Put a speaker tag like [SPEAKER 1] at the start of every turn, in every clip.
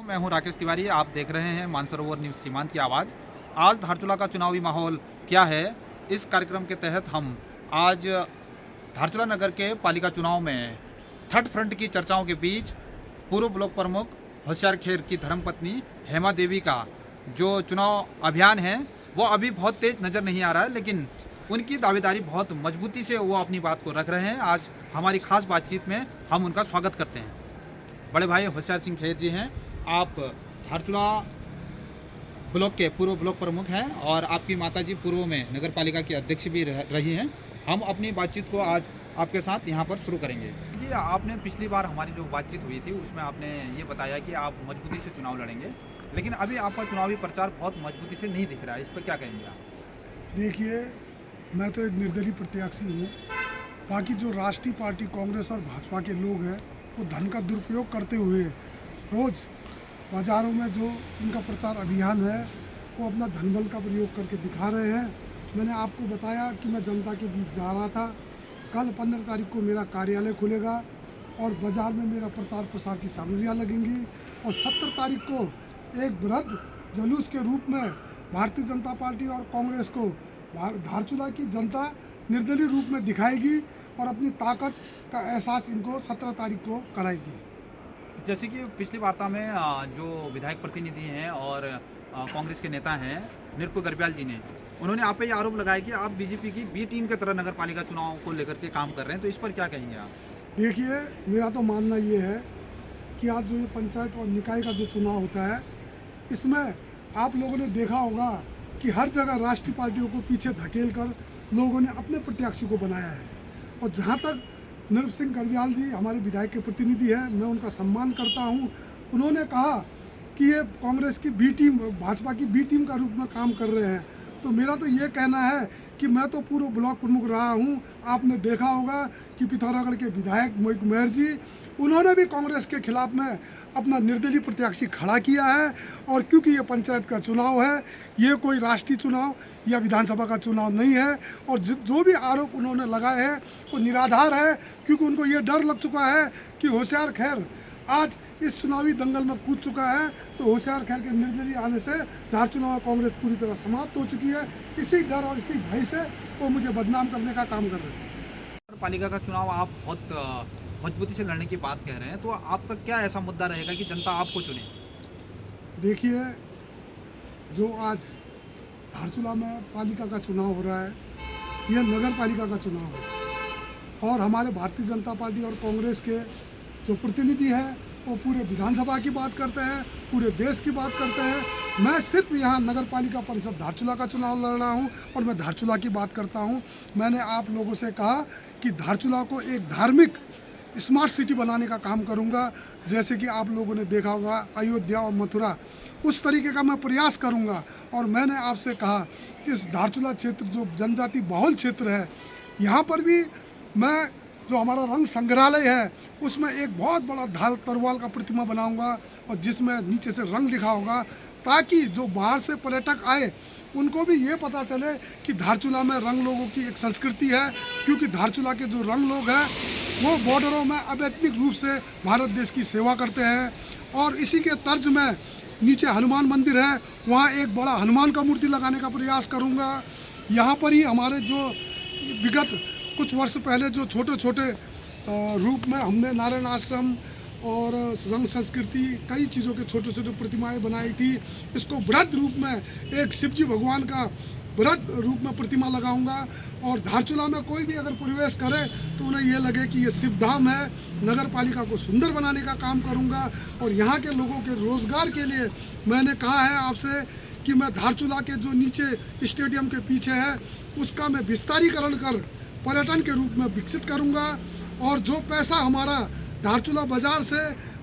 [SPEAKER 1] मैं हूं राकेश तिवारी। आप देख रहे हैं मानसरोवर न्यूज़ सीमांत की आवाज़। आज धारचूला का चुनावी माहौल क्या है, इस कार्यक्रम के तहत हम आज धारचूला नगर के पालिका चुनाव में थर्ड फ्रंट की चर्चाओं के बीच पूर्व ब्लॉक प्रमुख होशियार खेर की धर्मपत्नी हेमा देवी का जो चुनाव अभियान है वो अभी बहुत तेज नज़र नहीं आ रहा है, लेकिन उनकी दावेदारी बहुत मजबूती से वो अपनी बात को रख रहे हैं। आज हमारी खास बातचीत में हम उनका स्वागत करते हैं। बड़े भाई होशियार सिंह खेर जी हैं, आप धारचूला ब्लॉक के पूर्व ब्लॉक प्रमुख हैं और आपकी माताजी पूर्व में नगर पालिका की अध्यक्ष भी रही हैं। हम अपनी बातचीत को आज आपके साथ यहाँ पर शुरू करेंगे। जी, आपने पिछली बार हमारी जो बातचीत हुई थी उसमें आपने ये बताया कि आप मजबूती से चुनाव लड़ेंगे, लेकिन अभी आपका चुनावी प्रचार बहुत मजबूती से नहीं दिख रहा है। इस पर क्या कहेंगे आप?
[SPEAKER 2] देखिए, मैं तो एक निर्दलीय प्रत्याशी हूँ। बाकी जो राष्ट्रीय पार्टी कांग्रेस और भाजपा के लोग हैं वो धन का दुरुपयोग करते हुए रोज़ बाज़ारों में जो उनका प्रचार अभियान है वो अपना धन बल का प्रयोग करके दिखा रहे हैं। मैंने आपको बताया कि मैं जनता के बीच जा रहा था। कल 15 तारीख को मेरा कार्यालय खुलेगा और बाज़ार में मेरा प्रचार प्रसार की सामग्रियाँ लगेंगी और 17 तारीख को एक बृहद जुलूस के रूप में भारतीय जनता पार्टी और कांग्रेस को धारचूला की जनता निर्दलीय रूप में दिखाएगी और अपनी ताकत का एहसास इनको 17 तारीख को कराएगी।
[SPEAKER 1] जैसे कि पिछली वार्ता में जो विधायक प्रतिनिधि हैं और कांग्रेस के नेता हैं निरपुर गर्ब्याल जी ने, उन्होंने आप पे ये आरोप लगाया कि आप बीजेपी की बी टीम की तरह नगर पालिका चुनाव को लेकर के काम कर रहे हैं, तो इस पर क्या कहेंगे आप?
[SPEAKER 2] देखिए, मेरा तो मानना ये है कि आज जो ये पंचायत और निकाय का जो चुनाव होता है इसमें आप लोगों ने देखा होगा कि हर जगह राष्ट्रीय पार्टियों को पीछे धकेल कर लोगों ने अपने प्रत्याशी को बनाया है। और जहाँ तक निरप सिंह गर्ब्याल जी हमारे विधायक के प्रतिनिधि हैं, मैं उनका सम्मान करता हूँ। उन्होंने कहा कि ये कांग्रेस की बी टीम, भाजपा की बी टीम का रूप में काम कर रहे हैं। तो मेरा तो ये कहना है कि मैं तो पूर्व ब्लॉक प्रमुख रहा हूँ। आपने देखा होगा कि पिथौरागढ़ के विधायक मोहित कुमार जी, उन्होंने भी कांग्रेस के खिलाफ में अपना निर्दलीय प्रत्याशी खड़ा किया है। और क्योंकि ये पंचायत का चुनाव है, ये कोई राष्ट्रीय चुनाव या विधानसभा का चुनाव नहीं है और जो भी आरोप उन्होंने लगाए हैं वो निराधार है, क्योंकि उनको ये डर लग चुका है कि होशियार खेर आज इस चुनावी दंगल में कूद चुका है। तो होशियार खेर के निर्दलीय आने से धारचूला में कांग्रेस पूरी तरह समाप्त हो चुकी है। इसी डर और इसी भय से वो मुझे बदनाम करने का काम कर रहे हैं।
[SPEAKER 1] पालिका का चुनाव आप बहुत मजबूती से लड़ने की बात कह रहे हैं, तो आपका क्या ऐसा मुद्दा रहेगा कि जनता आपको चुने?
[SPEAKER 2] देखिए, जो आज धारचूला में पालिका का चुनाव हो रहा है, यह नगर पालिका का चुनाव है और हमारे भारतीय जनता पार्टी और कांग्रेस के जो प्रतिनिधि हैं वो पूरे विधानसभा की बात करते हैं, पूरे देश की बात करते हैं। मैं सिर्फ यहाँ नगर पालिका परिषद धारचूला का चुनाव लड़ रहा हूँ और मैं धारचूला की बात करता हूँ। मैंने आप लोगों से कहा कि धारचूला को एक धार्मिक स्मार्ट सिटी बनाने का काम करूंगा। जैसे कि आप लोगों ने देखा होगा अयोध्या और मथुरा, उस तरीके का मैं प्रयास करूंगा। और मैंने आपसे कहा कि इस धारचूला क्षेत्र जो जनजाति बहुल क्षेत्र है, यहाँ पर भी मैं जो हमारा रंग संग्रहालय है उसमें एक बहुत बड़ा धार तरवाल का प्रतिमा बनाऊंगा और जिसमें नीचे से रंग लिखा होगा, ताकि जो बाहर से पर्यटक आए उनको भी ये पता चले कि धारचूला में रंग लोगों की एक संस्कृति है। क्योंकि धारचूला के जो रंग लोग हैं वो बॉर्डरों में अवैतनिक रूप से भारत देश की सेवा करते हैं। और इसी के तर्ज में नीचे हनुमान मंदिर है, वहाँ एक बड़ा हनुमान का मूर्ति लगाने का प्रयास करूँगा। यहाँ पर ही हमारे जो विगत कुछ वर्ष पहले जो छोटे छोटे रूप में हमने नारायण आश्रम और रंग संस्कृति कई चीज़ों के छोटे छोटे प्रतिमाएं बनाई थी, इसको बृहद रूप में एक शिवजी भगवान का बृहद रूप में प्रतिमा लगाऊंगा। और धारचूला में कोई भी अगर प्रवेश करे तो उन्हें ये लगे कि ये शिवधाम है। नगर पालिका को सुंदर बनाने का काम करूंगा और यहाँ के लोगों के रोजगार के लिए मैंने कहा है आपसे कि मैं धारचूला के जो नीचे स्टेडियम के पीछे है उसका मैं विस्तारीकरण कर पर्यटन के रूप में विकसित करूंगा। और जो पैसा हमारा धारचूला बाजार से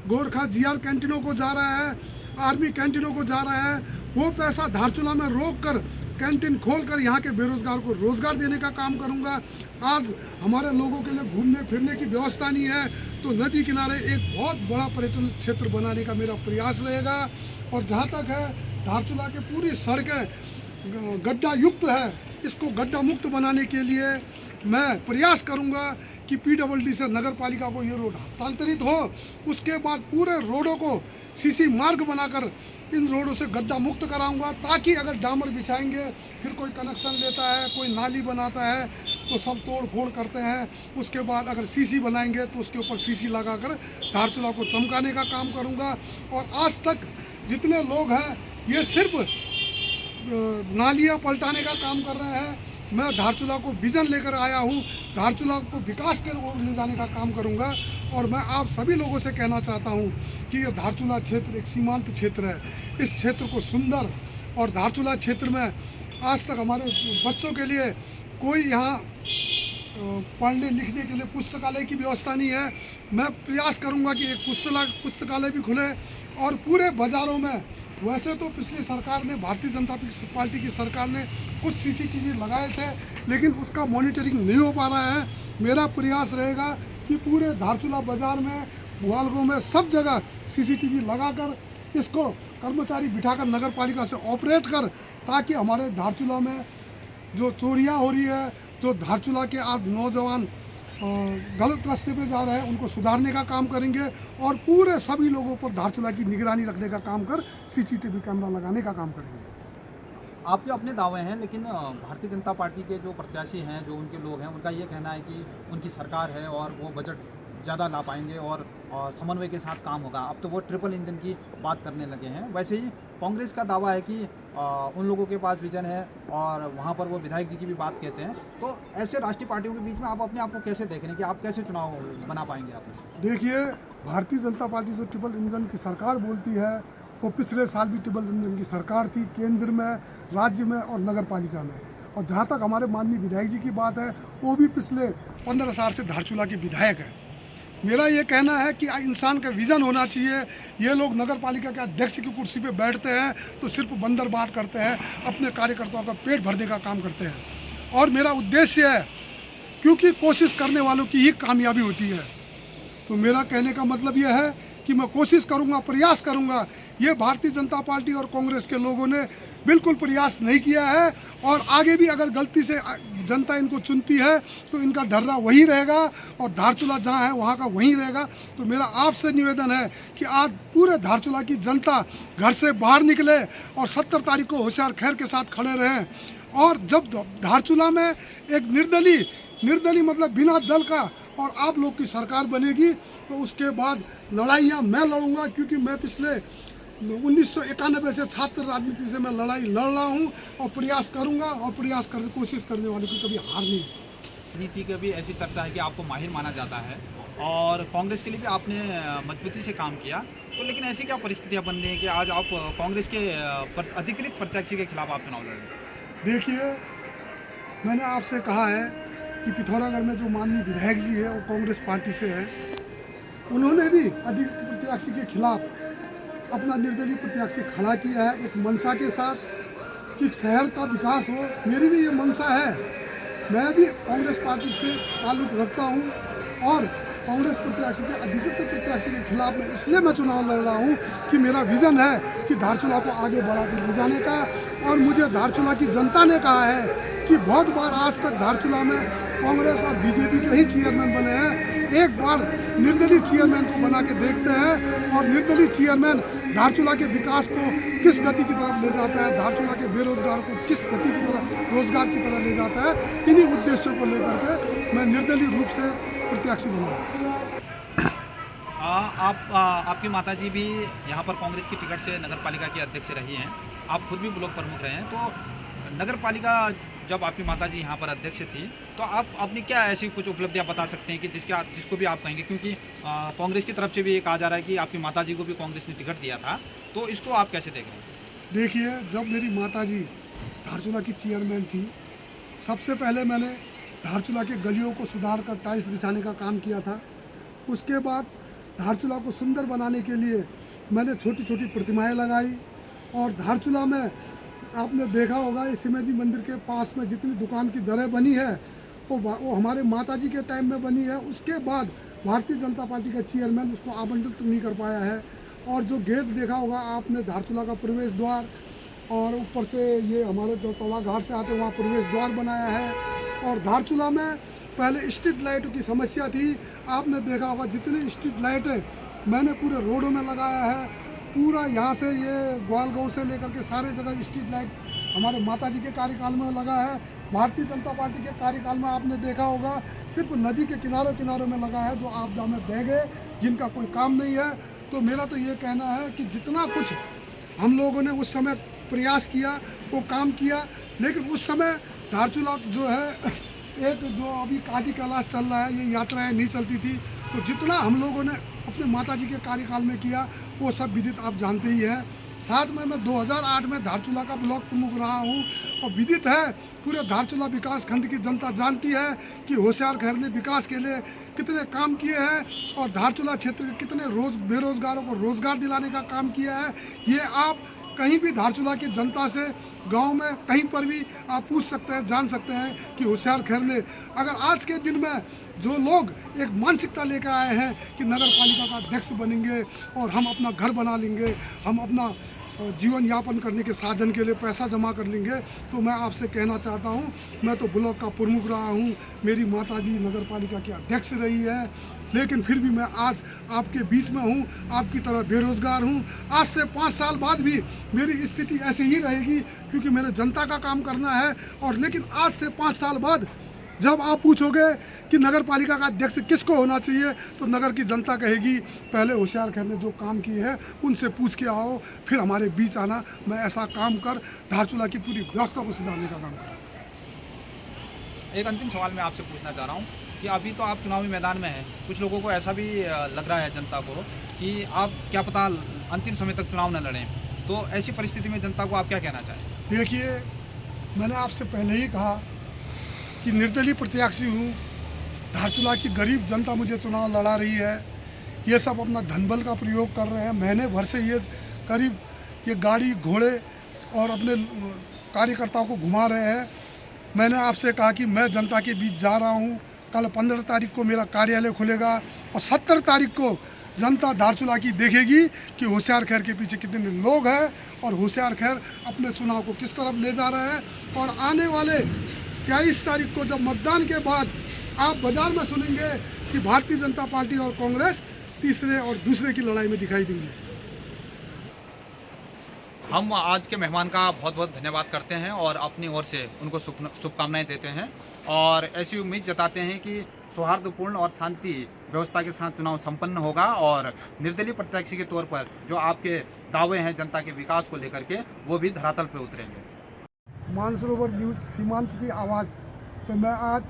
[SPEAKER 2] गोरखा जीआर कैंटीनों को जा रहा है, आर्मी कैंटीनों को जा रहा है, वो पैसा धारचूला में रोक कर कैंटीन खोलकर यहाँ के बेरोजगार को रोजगार देने का काम करूँगा। आज हमारे लोगों के लिए घूमने फिरने की व्यवस्था नहीं है, तो नदी किनारे एक बहुत बड़ा पर्यटन क्षेत्र बनाने का मेरा प्रयास रहेगा। और जहाँ तक है धारचूला के पूरी सड़कें गड्ढा युक्त है, इसको गड्ढा मुक्त बनाने के लिए मैं प्रयास करूंगा कि पीडब्ल्यूडी से नगर पालिका को ये रोड हस्तांतरित हो। उसके बाद पूरे रोडों को सीसी मार्ग बनाकर इन रोडों से गड्ढा मुक्त कराऊंगा, ताकि अगर डामर बिछाएंगे फिर कोई कनेक्शन लेता है, कोई नाली बनाता है तो सब तोड़ फोड़ करते हैं। उसके बाद अगर सीसी बनाएंगे तो उसके ऊपर सीसी लगाकर धारचूला को चमकाने का काम करूंगा। और आज तक जितने लोग हैं ये सिर्फ नालियाँ पलटाने का काम कर रहे हैं। मैं धारचूला को विजन लेकर आया हूँ, धारचूला को विकास के ओर ले जाने का काम करूँगा। और मैं आप सभी लोगों से कहना चाहता हूँ कि ये धारचूला क्षेत्र एक सीमांत क्षेत्र है। इस क्षेत्र को सुंदर, और धारचूला क्षेत्र में आज तक हमारे बच्चों के लिए कोई यहाँ पढ़ने लिखने के लिए पुस्तकालय की व्यवस्था नहीं है। मैं प्रयास करूँगा कि एक पुस्तकालय भी खुले। और पूरे बाज़ारों में, वैसे तो पिछली सरकार ने, भारतीय जनता पार्टी की सरकार ने कुछ सीसीटीवी लगाए थे, लेकिन उसका मॉनिटरिंग नहीं हो पा रहा है। मेरा प्रयास रहेगा कि पूरे धारचूला बाज़ार में, बुआलगों में, सब जगह सीसीटीवी लगाकर इसको कर्मचारी बिठाकर नगर पालिका से ऑपरेट कर, ताकि हमारे धारचूला में जो चोरियां हो रही है, जो धारचूला के आज नौजवान गलत रास्ते पे जा रहे हैं, उनको सुधारने का काम करेंगे। और पूरे सभी लोगों पर धारचूला की निगरानी रखने का काम कर सीसीटीवी कैमरा लगाने का काम करेंगे।
[SPEAKER 1] आपके अपने दावे हैं, लेकिन भारतीय जनता पार्टी के जो प्रत्याशी हैं, जो उनके लोग हैं, उनका ये कहना है कि उनकी सरकार है और वो बजट ज़्यादा ला पाएंगे और समन्वय के साथ काम होगा। अब तो वो ट्रिपल इंजन की बात करने लगे हैं। वैसे ही कांग्रेस का दावा है कि उन लोगों के पास विजन है और वहाँ पर वो विधायक जी की भी बात कहते हैं। तो ऐसे राष्ट्रीय पार्टियों के बीच में आप अपने आप को कैसे देख रहे हैं कि आप कैसे चुनाव बना पाएंगे? आप
[SPEAKER 2] देखिए, भारतीय जनता पार्टी जो ट्रिपल इंजन की सरकार बोलती है, वो पिछले साल भी ट्रिपल इंजन की सरकार थी, केंद्र में, राज्य में और नगर पालिका में। और जहाँ तक हमारे माननीय विधायक जी की बात है, वो भी पिछले 15 साल से धारचूला के विधायक हैं। मेरा ये कहना है कि इंसान का विज़न होना चाहिए। ये लोग नगर पालिका के अध्यक्ष की कुर्सी पे बैठते हैं तो सिर्फ बंदरबाट करते हैं, अपने कार्यकर्ताओं का पेट भरने का काम करते हैं। और मेरा उद्देश्य है, क्योंकि कोशिश करने वालों की ही कामयाबी होती है, तो मेरा कहने का मतलब यह है कि मैं कोशिश करूंगा, प्रयास करूंगा। ये भारतीय जनता पार्टी और कांग्रेस के लोगों ने बिल्कुल प्रयास नहीं किया है, और आगे भी अगर गलती से जनता इनको चुनती है तो इनका ढर्रा वही रहेगा और धारचूला जहां है वहां का वहीं रहेगा। तो मेरा आपसे निवेदन है कि आज पूरे धारचूला की जनता घर से बाहर निकले और 70 तारीख को होशियार खैर के साथ खड़े रहें। और जब धारचूला में एक निर्दलीय मतलब बिना दल का और आप लोग की सरकार बनेगी, तो उसके बाद लड़ाइयाँ मैं लड़ूंगा, क्योंकि मैं पिछले 1991 से छात्र राजनीति से मैं लड़ाई लड़ रहा हूँ और प्रयास करूँगा, और प्रयास करने कोशिश करने वाले की कभी हार नहीं।
[SPEAKER 1] नीति की भी ऐसी चर्चा है कि आपको माहिर माना जाता है और कांग्रेस के लिए भी आपने मजबूती से काम किया, तो लेकिन ऐसी क्या परिस्थितियाँ बन रही हैं कि आज आप कांग्रेस के अधिकृत प्रत्याशी के खिलाफ आप चुनाव लड़ रहे हैं?
[SPEAKER 2] देखिए, मैंने आपसे कहा है कि पिथौरागढ़ में जो माननीय विधायक जी है वो कांग्रेस पार्टी से है। उन्होंने भी अधिकृत प्रत्याशी के खिलाफ अपना निर्दलीय प्रत्याशी खड़ा किया है, एक मंशा के साथ कि शहर का विकास हो। मेरी भी ये मंशा है, मैं भी कांग्रेस पार्टी से ताल्लुक़ रखता हूँ और कांग्रेस प्रत्याशी के अधिकृत प्रत्याशी के खिलाफ मैं इसलिए मैं चुनाव लड़ रहा हूँ कि मेरा विज़न है कि धारचूला को आगे बढ़ा के ले जाने का। और मुझे धारचूला की जनता ने कहा है कि बहुत बार आज तक धारचूला में कांग्रेस और बीजेपी के ही चेयरमैन बने हैं, एक बार निर्दलीय चेयरमैन को बना के देखते हैं। और निर्दलीय चेयरमैन धारचूला के विकास को किस गति की तरफ ले जाता है, धारचूला के बेरोजगार को किस गति की तरफ रोजगार की तरफ ले जाता है, इन्हीं उद्देश्यों को लेकर के मैं निर्दलीय रूप से प्रत्याशी बनूँगा।
[SPEAKER 1] आपकी माताजी भी यहाँ पर कांग्रेस की टिकट से नगर पालिका की अध्यक्ष रही हैं, आप खुद भी ब्लॉक प्रमुख रहे हैं, तो नगर पालिका जब आपकी माताजी यहाँ पर अध्यक्ष थी, तो आप अपनी क्या ऐसी कुछ उपलब्धियाँ बता सकते हैं कि जिसको भी आप कहेंगे, क्योंकि कांग्रेस की तरफ से भी ये कहा जा रहा है कि आपकी माताजी को भी कांग्रेस ने टिकट दिया था, तो इसको आप कैसे देख रहे हैं?
[SPEAKER 2] देखिए, जब मेरी माताजी धारचूला की चेयरमैन थी, सबसे पहले मैंने धारचूला के गलियों को सुधार कर टाइल्स बिछाने का काम किया था। उसके बाद धारचूला को सुंदर बनाने के लिए मैंने छोटी छोटी प्रतिमाएं लगाई। और धारचूला में आपने देखा होगा, इस शिव जी मंदिर के पास में जितनी दुकान की दरें बनी है वो हमारे माताजी के टाइम में बनी है। उसके बाद भारतीय जनता पार्टी का चेयरमैन उसको आवंटित नहीं कर पाया है। और जो गेट देखा होगा आपने, धारचूला का प्रवेश द्वार, और ऊपर से ये हमारे जो तवा घाट से आते वहाँ प्रवेश द्वार बनाया है। और धारचूला में पहले स्ट्रीट लाइटों की समस्या थी। आपने देखा होगा जितनी स्ट्रीट लाइट है मैंने पूरे रोडों में लगाया है। पूरा यहाँ से ये ग्वालगांव से लेकर के सारे जगह स्ट्रीट लाइट हमारे माताजी के कार्यकाल में लगा है। भारतीय जनता पार्टी के कार्यकाल में आपने देखा होगा सिर्फ नदी के किनारों किनारों में लगा है, जो आपदा में बह गए, जिनका कोई काम नहीं है। तो मेरा तो ये कहना है कि जितना कुछ हम लोगों ने उस समय प्रयास किया वो काम किया, लेकिन उस समय धारचूला जो है एक जो अभी कादी कैलाश चल रहा है, ये यात्राएं नहीं चलती थी। तो जितना हम लोगों ने अपने माताजी के कार्यकाल में किया वो सब विदित आप जानते ही हैं। साथ में मैं 2008 में धारचूला का ब्लॉक प्रमुख रहा हूँ और विदित है पूरे धारचूला विकास खंड की जनता जानती है कि होशियार खैर ने विकास के लिए कितने काम किए हैं और धारचूला क्षेत्र के कितने बेरोजगारों को रोजगार दिलाने का काम किया है। ये आप कहीं भी धारचूला की जनता से गांव में कहीं पर भी आप पूछ सकते हैं, जान सकते हैं कि होशियार खैर ने अगर आज के दिन में जो लोग एक मानसिकता लेकर आए हैं कि नगर पालिका का अध्यक्ष बनेंगे और हम अपना घर बना लेंगे, हम अपना जीवन यापन करने के साधन के लिए पैसा जमा कर लेंगे, तो मैं आपसे कहना चाहता हूं, मैं तो ब्लॉक का प्रमुख रहा हूं, मेरी माताजी नगर पालिका की अध्यक्ष रही है, लेकिन फिर भी मैं आज आपके बीच में हूं, आपकी तरह बेरोजगार हूं। आज से 5 साल बाद भी मेरी स्थिति ऐसे ही रहेगी क्योंकि मैंने जनता का काम करना है। और लेकिन आज से 5 साल बाद जब आप पूछोगे कि नगर पालिका का अध्यक्ष किसको होना चाहिए, तो नगर की जनता कहेगी पहले होशियार खैर ने जो काम किए हैं उनसे पूछ के आओ, फिर हमारे बीच आना। मैं ऐसा काम कर धारचूला की पूरी व्यवस्था को सुधारने का काम करूँ।
[SPEAKER 1] एक अंतिम सवाल मैं आपसे पूछना चाह रहा हूँ कि अभी तो आप चुनावी मैदान में हैं, कुछ लोगों को ऐसा भी लग रहा है जनता को कि आप क्या पता अंतिम समय तक चुनाव न लड़ें, तो ऐसी परिस्थिति में जनता को आप क्या कहना चाहें?
[SPEAKER 2] देखिए, मैंने आपसे पहले ही कहा कि निर्दलीय प्रत्याशी हूँ, धारचूला की गरीब जनता मुझे चुनाव लड़ा रही है। ये सब अपना धनबल का प्रयोग कर रहे हैं। महीने भर से ये गाड़ी घोड़े और अपने कार्यकर्ताओं को घुमा रहे हैं। मैंने आपसे कहा कि मैं जनता के बीच जा रहा हूँ। कल 15 तारीख को मेरा कार्यालय खुलेगा और 17 तारीख को जनता धारचूला की देखेगी कि होशियार खैर के पीछे कितने लोग हैं और होशियार खैर अपने चुनाव को किस तरफ ले जा रहे हैं। और आने वाले 23 तारीख को जब मतदान के बाद आप बाजार में सुनेंगे कि भारतीय जनता पार्टी और कांग्रेस तीसरे और दूसरे की लड़ाई में दिखाई देंगे।
[SPEAKER 1] हम आज के मेहमान का बहुत बहुत धन्यवाद करते हैं और अपनी ओर से उनको शुभकामनाएं देते हैं और ऐसी उम्मीद जताते हैं कि सौहार्दपूर्ण और शांति व्यवस्था के साथ चुनाव संपन्न होगा और निर्दलीय प्रत्याशी के तौर पर जो आपके दावे हैं जनता के विकास को लेकर के वो भी धरातल पर उतरेंगे।
[SPEAKER 2] मानसरोवर न्यूज़ सीमांत की आवाज़ पे मैं आज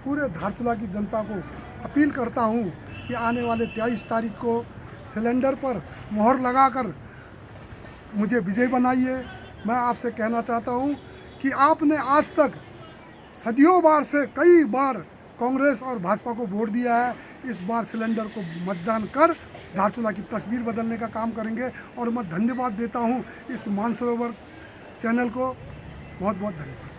[SPEAKER 2] पूरे धारचूला की जनता को अपील करता हूँ कि आने वाले 23 तारीख को सिलेंडर पर मोहर लगाकर मुझे विजय बनाइए। मैं आपसे कहना चाहता हूँ कि आपने आज तक सदियों बार से कई बार कांग्रेस और भाजपा को वोट दिया है। इस बार सिलेंडर को मतदान कर धारचूला की तस्वीर बदलने का काम करेंगे। और मैं धन्यवाद देता हूँ इस मानसरोवर चैनल को। बहुत बहुत धन्यवाद।